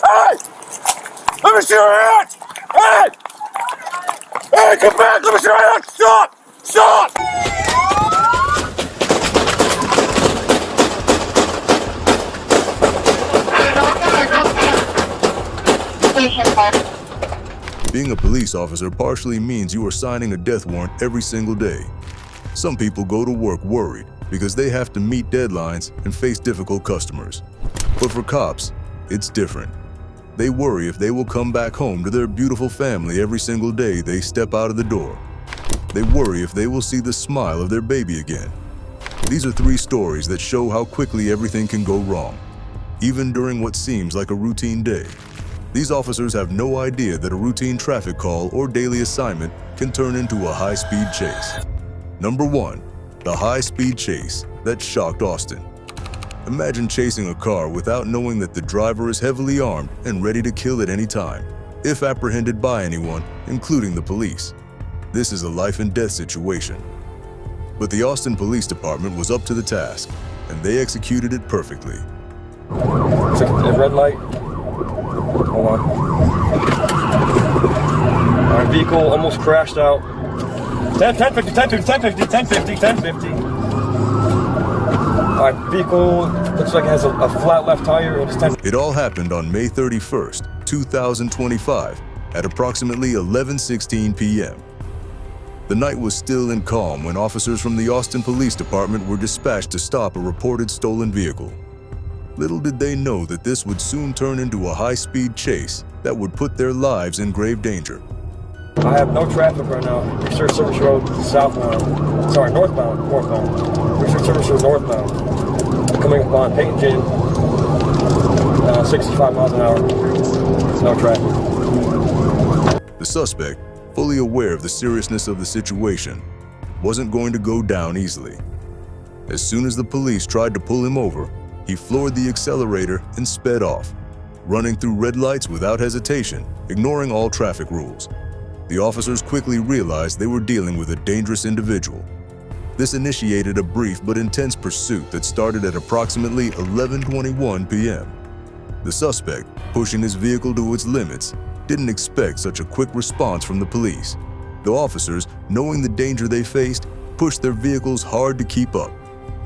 Hey! Let me see your hands! Hey! Hey, come back! Let me see your hands! Stop! Stop! Being a police officer partially means you are signing a death warrant every single day. Some people go to work worried because they have to meet deadlines and face difficult customers. But for cops, it's different. They worry if they will come back home to their beautiful family every single day they step out of the door. They worry if they will see the smile of their baby again. These are 3 stories that show how quickly everything can go wrong, even during what seems like a routine day. These officers have no idea that a routine traffic call or daily assignment can turn into a high-speed chase. Number 1, the high-speed chase that shocked Austin. Imagine chasing a car without knowing that the driver is heavily armed and ready to kill at any time, if apprehended by anyone, including the police. This is a life-and-death situation. But the Austin Police Department was up to the task, and they executed it perfectly. Red light. Hold on. Our vehicle almost crashed out. 1050, 1050, 1050, 1050, 1050. Our vehicle looks like it has a flat left tire. It all happened on May 31st, 2025, at approximately 11:16 p.m. The night was still and calm when officers from the Austin Police Department were dispatched to stop a reported stolen vehicle. Little did they know that this would soon turn into a high-speed chase that would put their lives in grave danger. I have no traffic right now. Research Service Road southbound. Sorry, northbound. Research Service Road northbound. Coming up on Peyton Gin. 65 miles an hour. No traffic. The suspect, fully aware of the seriousness of the situation, wasn't going to go down easily. As soon as the police tried to pull him over, he floored the accelerator and sped off, running through red lights without hesitation, ignoring all traffic rules. The officers quickly realized they were dealing with a dangerous individual. This initiated a brief but intense pursuit that started at approximately 11:21 p.m. The suspect, pushing his vehicle to its limits, didn't expect such a quick response from the police. The officers, knowing the danger they faced, pushed their vehicles hard to keep up.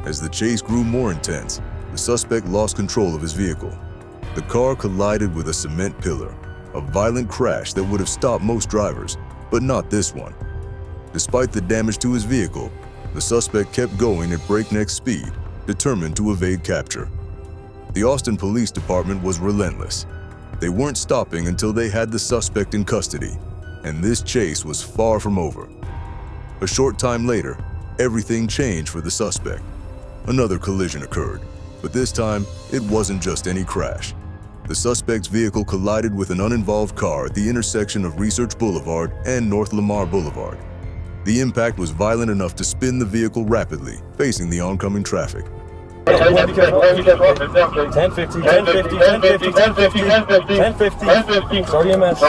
As the chase grew more intense, the suspect lost control of his vehicle. The car collided with a cement pillar, a violent crash that would have stopped most drivers, but not this one. Despite the damage to his vehicle, the suspect kept going at breakneck speed, determined to evade capture. The Austin Police Department was relentless. They weren't stopping until they had the suspect in custody, and this chase was far from over. A short time later, everything changed for the suspect. Another collision occurred, but this time, it wasn't just any crash. The suspect's vehicle collided with an uninvolved car at the intersection of Research Boulevard and North Lamar Boulevard. The impact was violent enough to spin the vehicle rapidly, facing the oncoming traffic. 1050, 1050, 1050, 1050, 1050, 1050. Sorry, EMS.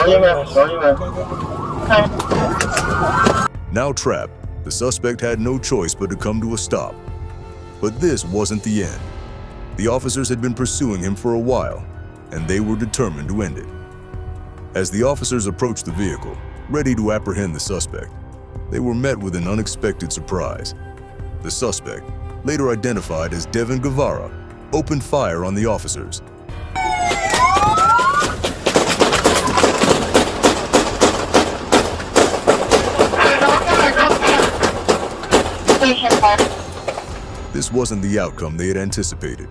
Now trapped, the suspect had no choice but to come to a stop. But this wasn't the end. The officers had been pursuing him for a while, and they were determined to end it. As the officers approached the vehicle, ready to apprehend the suspect, they were met with an unexpected surprise. The suspect, later identified as Devin Guevara, opened fire on the officers. This wasn't the outcome they had anticipated.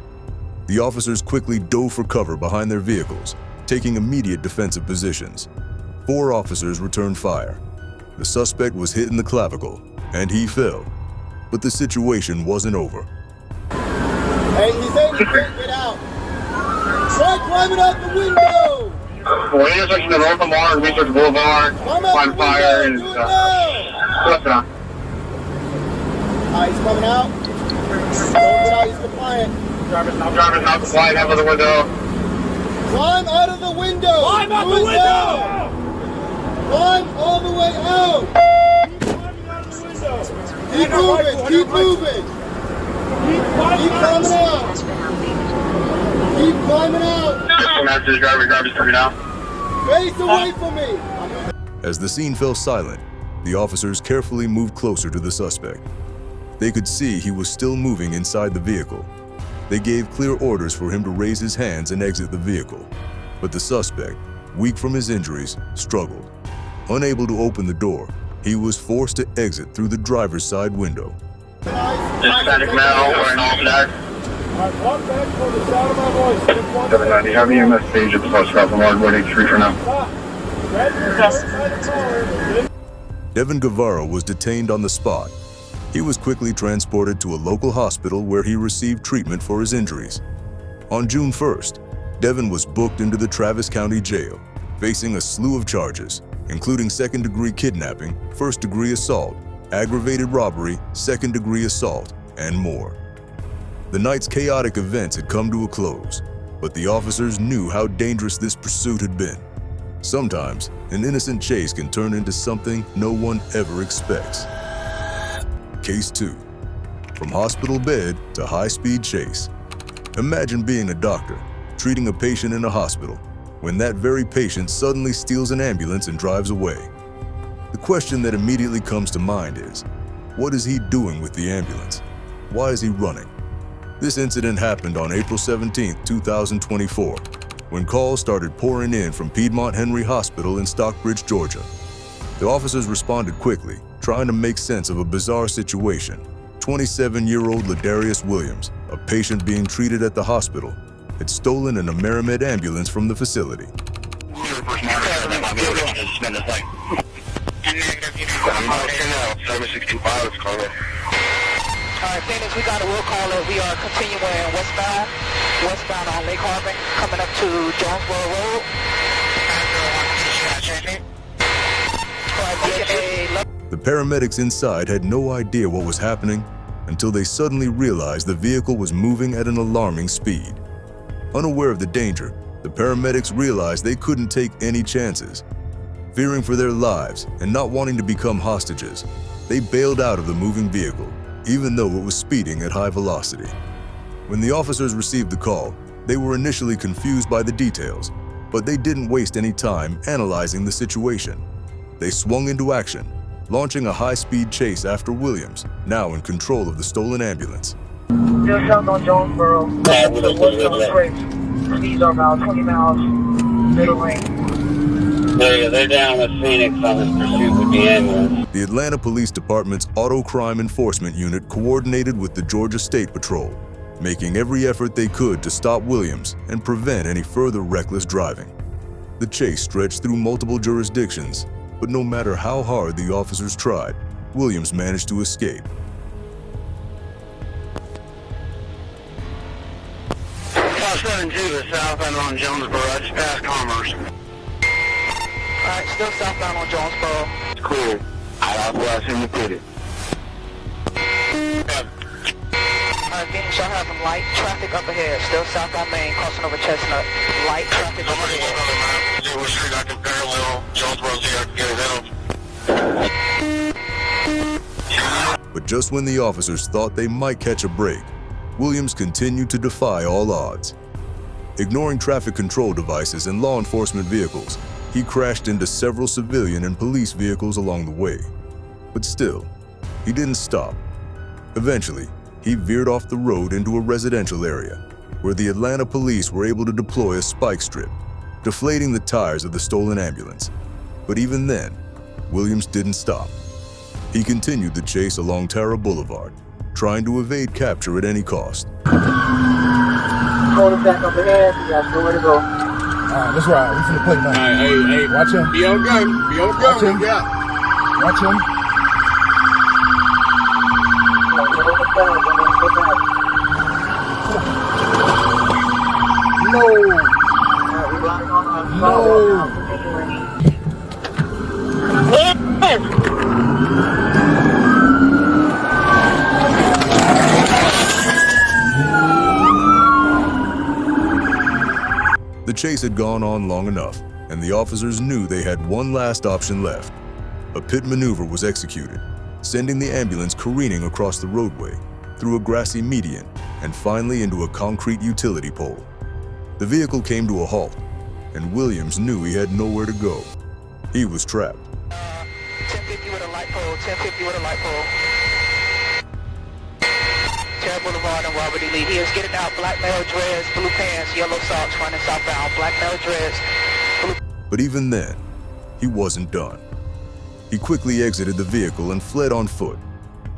The officers quickly dove for cover behind their vehicles, taking immediate defensive positions. 4 officers returned fire. The suspect was hit in the clavicle, and he fell. But the situation wasn't over. Hey, he said he can't get out. Try climbing out the window! We're intersection of North Lamar and Research Boulevard. Climb fire and What's up? He's coming out. Don't get out, he's compliant. Drivers not compliant, out of the window. Climb out of the window! Climb out the window! Climb all the way out! Keep moving, keep moving! Keep climbing out! Keep climbing out! message, driver's coming down. Face away from me! As the scene fell silent, the officers carefully moved closer to the suspect. They could see he was still moving inside the vehicle. They gave clear orders for him to raise his hands and exit the vehicle. But the suspect, weak from his injuries, struggled. Unable to open the door, he was forced to exit through the driver's side window. Static now, we're in all flag. Alright, walk back for the sound of my voice. 790, have you message at the bus stop from Ward 183 for now? Devin Guevara was detained on the spot. He was quickly transported to a local hospital where he received treatment for his injuries. On June 1st, Devin was booked into the Travis County Jail, facing a slew of charges, including second-degree kidnapping, first-degree assault, aggravated robbery, second-degree assault, and more. The night's chaotic events had come to a close, but the officers knew how dangerous this pursuit had been. Sometimes, an innocent chase can turn into something no one ever expects. Case 2. From hospital bed to high-speed chase. Imagine being a doctor, treating a patient in a hospital, when that very patient suddenly steals an ambulance and drives away. The question that immediately comes to mind is, what is he doing with the ambulance? Why is he running? This incident happened on April 17, 2024, when calls started pouring in from Piedmont Henry Hospital in Stockbridge, Georgia. The officers responded quickly, trying to make sense of a bizarre situation. 27-year-old Ladarius Williams, a patient being treated at the hospital, had stolen an Amerimed ambulance from the facility. Alright, Phoenix, we got a will call it. We are continuing westbound on Lake Harbor, coming up to Jonesboro Road. The paramedics inside had no idea what was happening until they suddenly realized the vehicle was moving at an alarming speed. Unaware of the danger, the paramedics realized they couldn't take any chances. Fearing for their lives and not wanting to become hostages, they bailed out of the moving vehicle, even though it was speeding at high velocity. When the officers received the call, they were initially confused by the details, but they didn't waste any time analyzing the situation. They swung into action, launching a high-speed chase after Williams, now in control of the stolen ambulance. Still south on Jonesboro. Speeds are about 20 miles, middle lane. They're down with Phoenix on this pursuit with the ambulance. The Atlanta Police Department's Auto Crime Enforcement Unit coordinated with the Georgia State Patrol, making every effort they could to stop Williams and prevent any further reckless driving. The chase stretched through multiple jurisdictions, but no matter how hard the officers tried, Williams managed to escape. Class 72 is southbound on Jonesboro, just past Commerce. Alright, still southbound on Jonesboro. Cool. I'll blast him to put it. Alright, Phoenix, y'all have light traffic up ahead. Still south on Main, crossing over Chestnut. Light traffic up ahead. We're straight out to parallel. Jonesboro's here. Get it. But just when the officers thought they might catch a break, Williams continued to defy all odds. Ignoring traffic control devices and law enforcement vehicles, he crashed into several civilian and police vehicles along the way. But still, he didn't stop. Eventually, he veered off the road into a residential area, where the Atlanta police were able to deploy a spike strip, deflating the tires of the stolen ambulance. But even then, Williams didn't stop. He continued the chase along Tara Boulevard, trying to evade capture at any cost. Hold him back up ahead, you guys know where to go. Let's ride. We finna play now. Hey, Watch him. be on gun. Be on Watch gun. him. Yeah. Watch him. No. No. The chase had gone on long enough, and the officers knew they had one last option left. A pit maneuver was executed, sending the ambulance careening across the roadway, through a grassy median, and finally into a concrete utility pole. The vehicle came to a halt, and Williams knew he had nowhere to go. He was trapped. 1050 with a light pole, 1050 with a light pole. Terra Boulevard and Robert E. Lee. He is getting out, black male dreads, blue pants, yellow socks, running southbound, black male dreads. But even then, he wasn't done. He quickly exited the vehicle and fled on foot.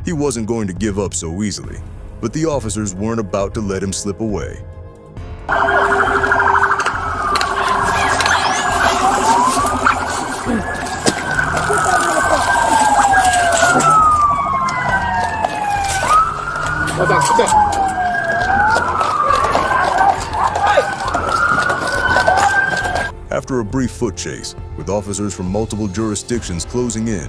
He wasn't going to give up so easily, but the officers weren't about to let him slip away. After a brief foot chase, with officers from multiple jurisdictions closing in,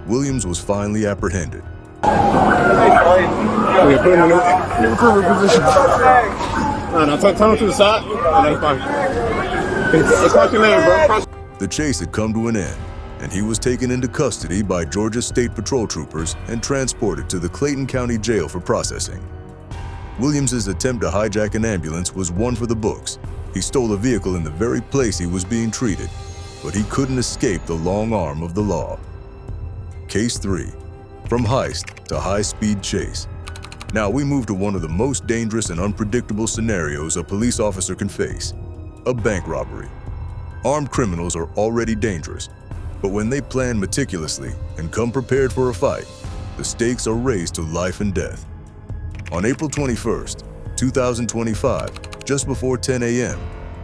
Williams was finally apprehended. We put him in the appropriate position. No, turn him to the side. It's cross your lane, bro. The chase had come to an end, and he was taken into custody by Georgia State Patrol troopers and transported to the Clayton County Jail for processing. Williams's attempt to hijack an ambulance was one for the books. He stole a vehicle in the very place he was being treated, but he couldn't escape the long arm of the law. Case 3. From heist to high-speed chase. Now we move to one of the most dangerous and unpredictable scenarios a police officer can face: a bank robbery. Armed criminals are already dangerous, but when they plan meticulously and come prepared for a fight, the stakes are raised to life and death. On April 21st, 2025, just before 10 a.m.,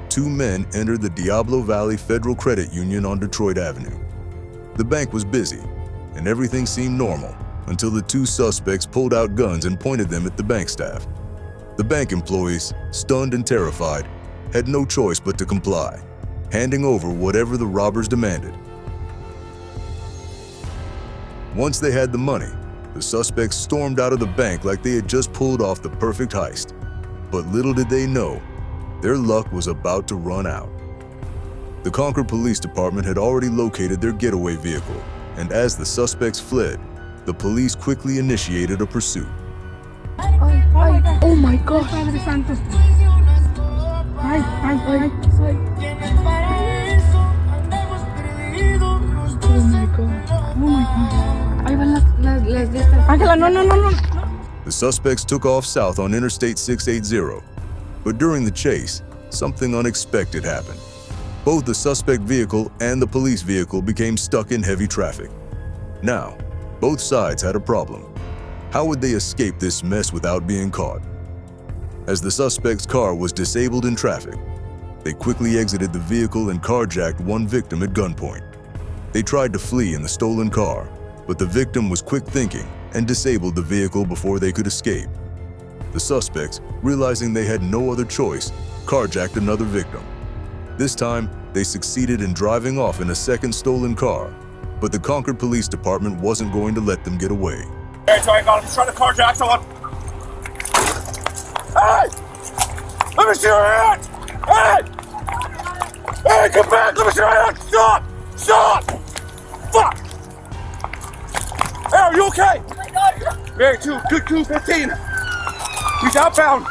2 men entered the Diablo Valley Federal Credit Union on Detroit Avenue. The bank was busy, and everything seemed normal until the 2 suspects pulled out guns and pointed them at the bank staff. The bank employees, stunned and terrified, had no choice but to comply, handing over whatever the robbers demanded. Once they had the money, the suspects stormed out of the bank like they had just pulled off the perfect heist. But little did they know, their luck was about to run out. The Concord Police Department had already located their getaway vehicle, and as the suspects fled, the police quickly initiated a pursuit. Oh my God! The suspects took off south on Interstate 680, but during the chase, something unexpected happened. Both the suspect vehicle and the police vehicle became stuck in heavy traffic. Now, both sides had a problem. How would they escape this mess without being caught? As the suspect's car was disabled in traffic, they quickly exited the vehicle and carjacked one victim at gunpoint. They tried to flee in the stolen car, but the victim was quick thinking and disabled the vehicle before they could escape. The suspects, realizing they had no other choice, carjacked another victim. This time, they succeeded in driving off in a second stolen car, but the Concord Police Department wasn't going to let them get away. Hey, so I got him. He's trying to carjack someone. Hey! Let me see your hands! Hey! Hey, come back! Let me see your hands! Stop! Stop! Fuck! Hey, are you okay? Very 215. He's outbound.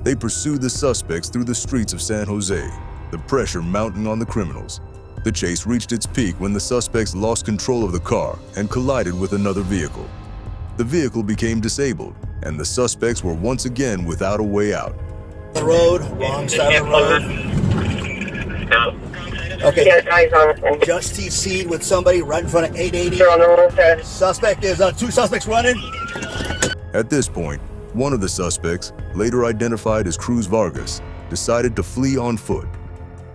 They pursued the suspects through the streets of San Jose, the pressure mounting on the criminals. The chase reached its peak when the suspects lost control of the car and collided with another vehicle. The vehicle became disabled, and the suspects were once again without a way out. The road, wrong side of the road. Okay, just TC'd with somebody right in front of 880. Suspect is 2 suspects running. At this point, one of the suspects, later identified as Cruz Vargas, decided to flee on foot.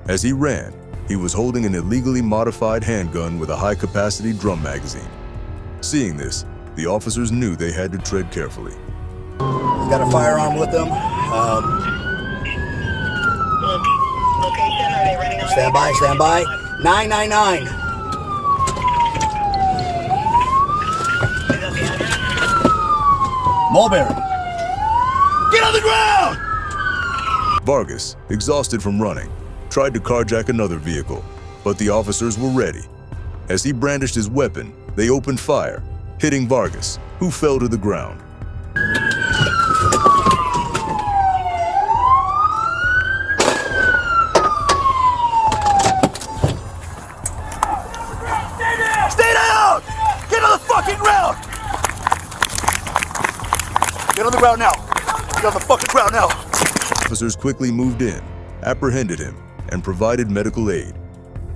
As he ran, he was holding an illegally modified handgun with a high-capacity drum magazine. Seeing this, the officers knew they had to tread carefully. He's got a firearm with him. Location, are they running on? Stand by, stand by. 999. Mulberry. Get on the ground! Vargas, exhausted from running, tried to carjack another vehicle, but the officers were ready. As he brandished his weapon, they opened fire, hitting Vargas, who fell to the ground. Stay down! Get on the fucking ground! Get on the ground now! Get on the fucking ground now! Officers quickly moved in, apprehended him, and provided medical aid.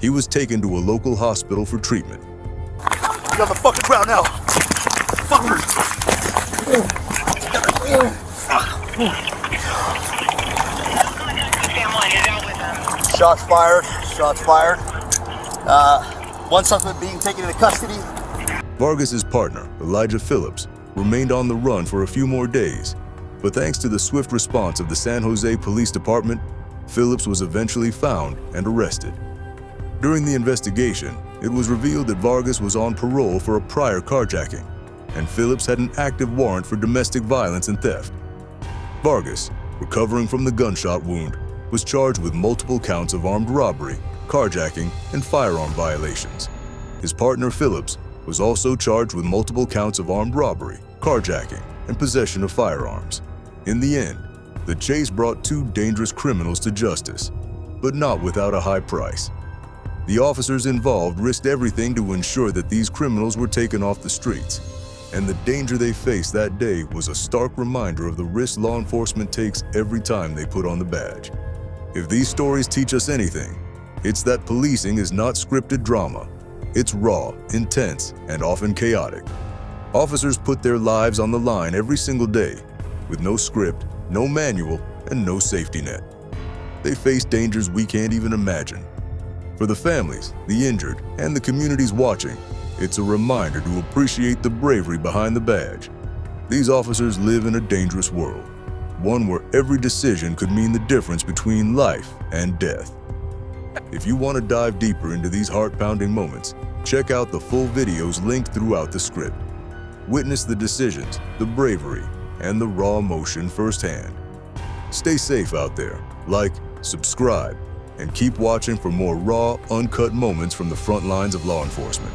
He was taken to a local hospital for treatment. Get on the fucking ground now! Fuckers! Shots fired. Shots fired. One suspect being taken into custody. Vargas's partner, Elijah Phillips, remained on the run for a few more days, but thanks to the swift response of the San Jose Police Department, Phillips was eventually found and arrested. During the investigation, it was revealed that Vargas was on parole for a prior carjacking, and Phillips had an active warrant for domestic violence and theft. Vargas, recovering from the gunshot wound, was charged with multiple counts of armed robbery, carjacking, and firearm violations. His partner Phillips was also charged with multiple counts of armed robbery, carjacking, and possession of firearms. In the end, the chase brought two dangerous criminals to justice, but not without a high price. The officers involved risked everything to ensure that these criminals were taken off the streets, and the danger they faced that day was a stark reminder of the risk law enforcement takes every time they put on the badge. If these stories teach us anything, it's that policing is not scripted drama. It's raw, intense, and often chaotic. Officers put their lives on the line every single day, with no script, no manual, and no safety net. They face dangers we can't even imagine. For the families, the injured, and the communities watching, it's a reminder to appreciate the bravery behind the badge. These officers live in a dangerous world, one where every decision could mean the difference between life and death. If you want to dive deeper into these heart-pounding moments, check out the full videos linked throughout the script. Witness the decisions, the bravery, and the raw emotion firsthand. Stay safe out there. Like, subscribe, and keep watching for more raw, uncut moments from the front lines of law enforcement.